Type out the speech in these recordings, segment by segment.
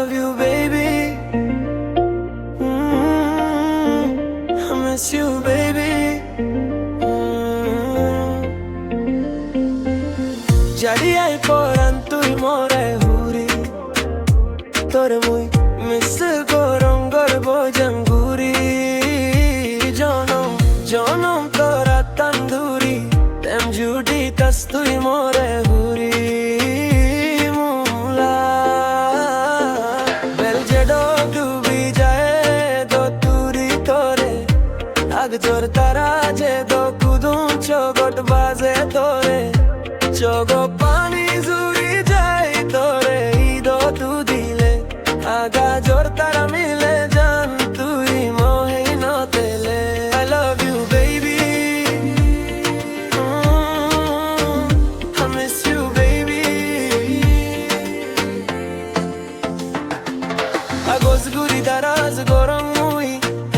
love you baby, I miss you baby. Jadiai poran tui more huri, tore mui miss gorong gorbo janguri. Jonom jonom tora tanduri, tem judi tas tui more huri. Mula bel jedo dubi jaye do turi tore, ag jor tara je do kudum chogot baze tore. Chogo pani zuri jai tore ido tu dile, aga jor tara mile jan tui mohe no tele. I love you baby, I miss you baby. Agos guri daraz gorong mui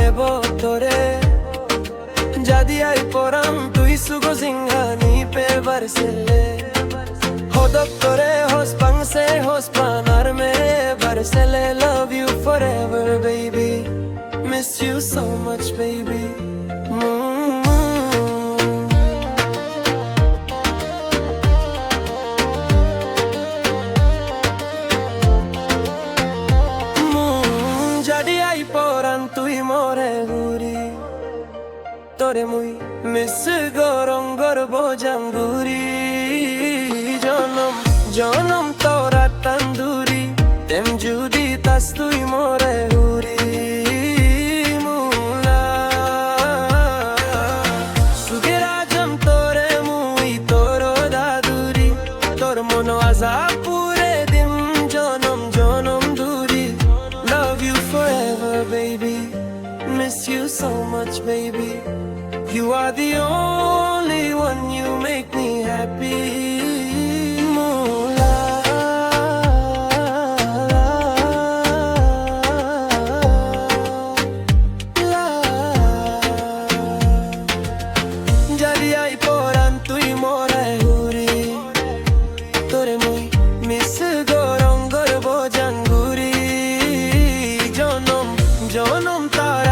ebo tore, jadi ai poram tui sugo zingani pe varsele. Ho dottore hos pangse hos panar me varsele. Love you forever baby, miss you so much baby. Jadi ai poran tui more guri, tore mui miss gorong gorbo janguri. Jonom jonom tora tanduri, tem judi tas tui more huri. Mula sugera jam tore mui toro daduri, tor mono aza pure din jonom jonom duri. Love you forever baby, miss you so much baby. You are the only one, you make me happy. Mula la jadi ai poran tui more huri, tore mui miss gorong gorbo janguri. Jonom jonom tara